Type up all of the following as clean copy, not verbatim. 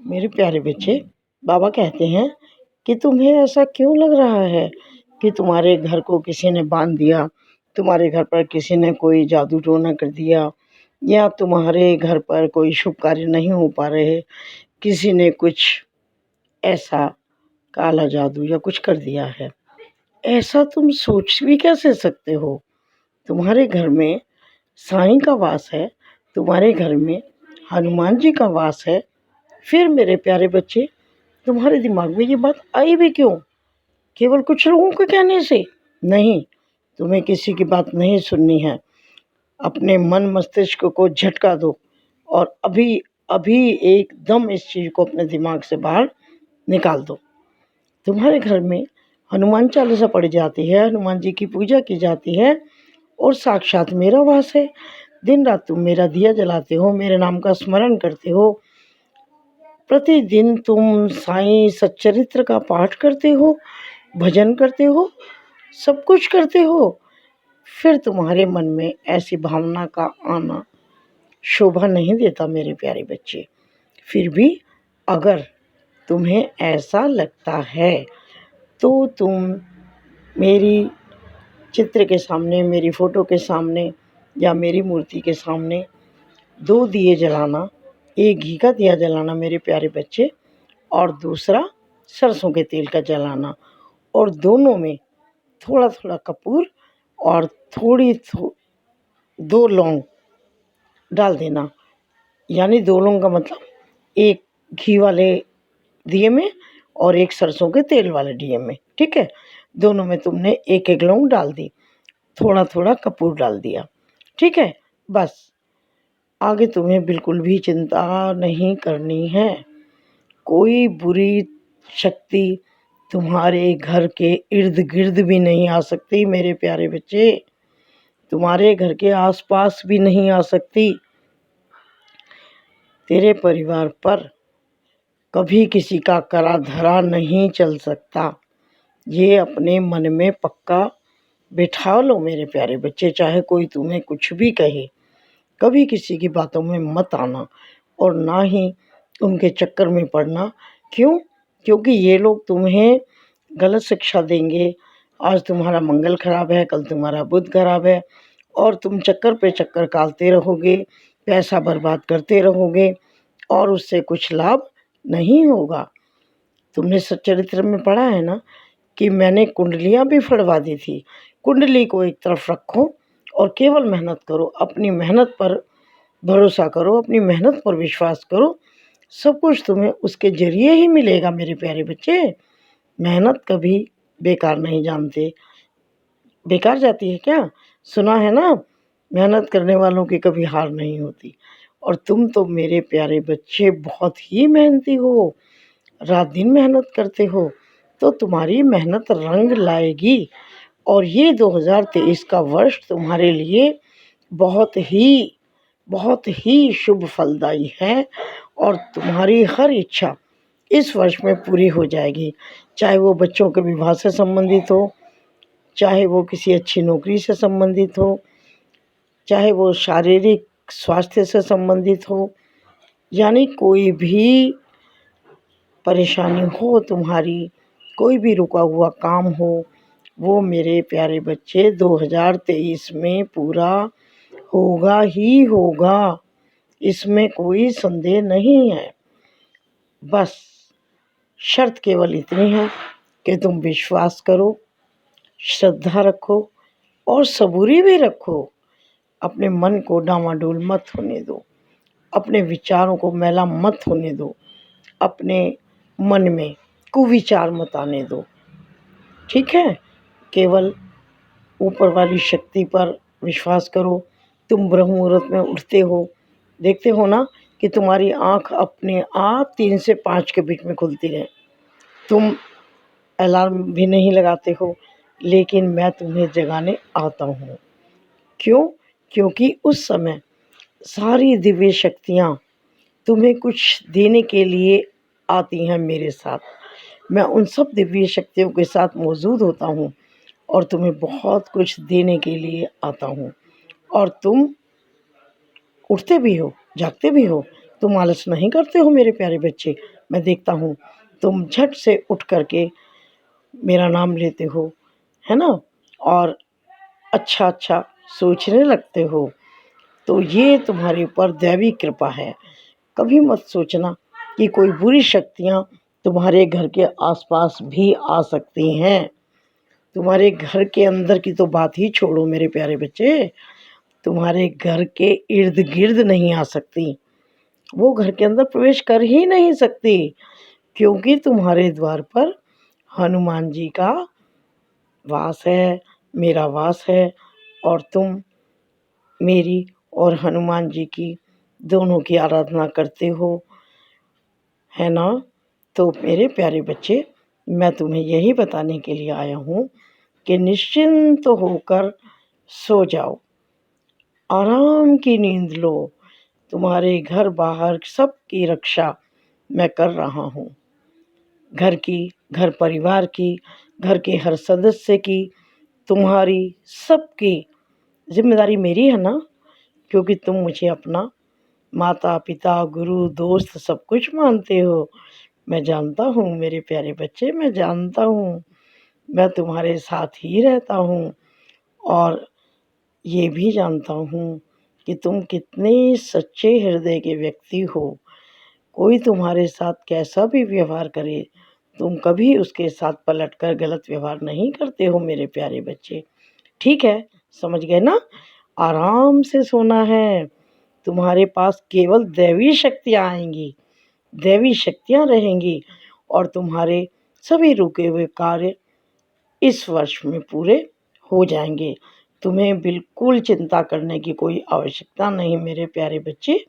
मेरे प्यारे बच्चे, बाबा कहते हैं कि तुम्हें ऐसा क्यों लग रहा है कि तुम्हारे घर को किसी ने बांध दिया, तुम्हारे घर पर किसी ने कोई जादू टोना कर दिया, या तुम्हारे घर पर कोई शुभ कार्य नहीं हो पा रहे, किसी ने कुछ ऐसा काला जादू या कुछ कर दिया है। ऐसा तुम सोच भी कैसे सकते हो? तुम्हारे घर में साईं का वास है, तुम्हारे घर में हनुमान जी का वास है। फिर मेरे प्यारे बच्चे, तुम्हारे दिमाग में ये बात आई भी क्यों? केवल कुछ लोगों के कहने से? नहीं, तुम्हें किसी की बात नहीं सुननी है। अपने मन मस्तिष्क को झटका दो और अभी अभी एकदम इस चीज़ को अपने दिमाग से बाहर निकाल दो। तुम्हारे घर में हनुमान चालीसा पढ़ी जाती है, हनुमान जी की पूजा की जाती है और साक्षात मेरा वास है। दिन रात तुम मेरा दिया जलाते हो, मेरे नाम का स्मरण करते हो, प्रतिदिन तुम साईं सच्चरित्र का पाठ करते हो, भजन करते हो, सब कुछ करते हो। फिर तुम्हारे मन में ऐसी भावना का आना शोभा नहीं देता मेरे प्यारे बच्चे। फिर भी अगर तुम्हें ऐसा लगता है तो तुम मेरी चित्र के सामने, मेरी फ़ोटो के सामने या मेरी मूर्ति के सामने 2 दिए जलाना, एक घी का दिया जलाना मेरे प्यारे बच्चे, और दूसरा सरसों के तेल का जलाना, और दोनों में थोड़ा-थोड़ा कपूर और 2 लौंग डाल देना। यानी 2 लौंग का मतलब एक घी वाले दिए में और एक सरसों के तेल वाले दिए में, ठीक है? दोनों में तुमने एक-एक लौंग डाल दी, थोड़ा-थोड़ा कपूर डाल दिया, ठीक है? बस आगे तुम्हें बिल्कुल भी चिंता नहीं करनी है। कोई बुरी शक्ति तुम्हारे घर के इर्द-गिर्द भी नहीं आ सकती मेरे प्यारे बच्चे, तुम्हारे घर के आस-पास भी नहीं आ सकती। तेरे परिवार पर कभी किसी का करा धरा नहीं चल सकता। ये अपने मन में पक्का बिठा लो मेरे प्यारे बच्चे, चाहे कोई तुम्हें कुछ भी कहे, कभी किसी की बातों में मत आना और ना ही उनके चक्कर में पड़ना। क्यों? क्योंकि ये लोग तुम्हें गलत शिक्षा देंगे। आज तुम्हारा मंगल खराब है, कल तुम्हारा बुध खराब है और तुम चक्कर पे चक्कर काटते रहोगे, पैसा बर्बाद करते रहोगे और उससे कुछ लाभ नहीं होगा। तुमने सच्चरित्र में पढ़ा है ना कि मैंने कुंडलियाँ भी फड़वा दी थी। कुंडली को एक तरफ रखो और केवल मेहनत करो, अपनी मेहनत पर भरोसा करो, अपनी मेहनत पर विश्वास करो, सब कुछ तुम्हें उसके ज़रिए ही मिलेगा मेरे प्यारे बच्चे। मेहनत कभी बेकार नहीं जानते। बेकार जाती है क्या? सुना है ना, मेहनत करने वालों की कभी हार नहीं होती। और तुम तो मेरे प्यारे बच्चे बहुत ही मेहनती हो, रात दिन मेहनत करते हो, तो तुम्हारी मेहनत रंग लाएगी और ये 2023 का वर्ष तुम्हारे लिए बहुत ही शुभ फलदायी है और तुम्हारी हर इच्छा इस वर्ष में पूरी हो जाएगी। चाहे वो बच्चों के विवाह से संबंधित हो, चाहे वो किसी अच्छी नौकरी से संबंधित हो, चाहे वो शारीरिक स्वास्थ्य से संबंधित हो, यानी कोई भी परेशानी हो तुम्हारी, कोई भी रुका हुआ काम हो, वो मेरे प्यारे बच्चे 2023 में पूरा होगा ही होगा, इसमें कोई संदेह नहीं है। बस शर्त केवल इतनी है कि तुम विश्वास करो, श्रद्धा रखो और सबूरी भी रखो। अपने मन को डामाडोल मत होने दो, अपने विचारों को मैला मत होने दो, अपने मन में कुविचार मत आने दो, ठीक है? केवल ऊपर वाली शक्ति पर विश्वास करो। तुम ब्रह्म मुहूर्त में उठते हो, देखते हो ना कि तुम्हारी आँख अपने आप 3 से 5 के बीच में खुलती है। तुम अलार्म भी नहीं लगाते हो, लेकिन मैं तुम्हें जगाने आता हूँ। क्यों? क्योंकि उस समय सारी दिव्य शक्तियाँ तुम्हें कुछ देने के लिए आती हैं मेरे साथ। मैं उन सब दिव्य शक्तियों के साथ मौजूद होता हूँ और तुम्हें बहुत कुछ देने के लिए आता हूँ और तुम उठते भी हो, जागते भी हो, तुम आलस नहीं करते हो मेरे प्यारे बच्चे। मैं देखता हूँ तुम झट से उठ कर के मेरा नाम लेते हो, है ना? और अच्छा अच्छा सोचने लगते हो। तो ये तुम्हारे ऊपर दैवी कृपा है। कभी मत सोचना कि कोई बुरी शक्तियाँ तुम्हारे घर के आसपास भी आ सकती हैं। तुम्हारे घर के अंदर की तो बात ही छोड़ो मेरे प्यारे बच्चे, तुम्हारे घर के इर्द गिर्द नहीं आ सकती। वो घर के अंदर प्रवेश कर ही नहीं सकती, क्योंकि तुम्हारे द्वार पर हनुमान जी का वास है, मेरा वास है, और तुम मेरी और हनुमान जी की दोनों की आराधना करते हो, है ना? तो मेरे प्यारे बच्चे, मैं तुम्हें यही बताने के लिए आया हूँ कि निश्चिंत होकर सो जाओ, आराम की नींद लो। तुम्हारे घर बाहर सबकी रक्षा मैं कर रहा हूँ। घर की, घर परिवार की, घर के हर सदस्य की, तुम्हारी सबकी ज़िम्मेदारी मेरी है ना, क्योंकि तुम मुझे अपना माता पिता गुरु दोस्त सब कुछ मानते हो। मैं जानता हूँ मेरे प्यारे बच्चे, मैं जानता हूँ, मैं तुम्हारे साथ ही रहता हूँ, और ये भी जानता हूँ कि तुम कितने सच्चे हृदय के व्यक्ति हो। कोई तुम्हारे साथ कैसा भी व्यवहार करे, तुम कभी उसके साथ पलटकर गलत व्यवहार नहीं करते हो मेरे प्यारे बच्चे। ठीक है, समझ गए ना? आराम से सोना है। तुम्हारे पास केवल दैवी शक्तियाँ आएँगी, दैवी शक्तियाँ रहेंगी, और तुम्हारे सभी रुके हुए कार्य इस वर्ष में पूरे हो जाएँगे। तुम्हें बिल्कुल चिंता करने की कोई आवश्यकता नहीं मेरे प्यारे बच्चे।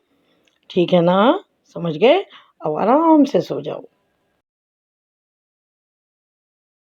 ठीक है ना? समझ गए? अब आराम से सो जाओ।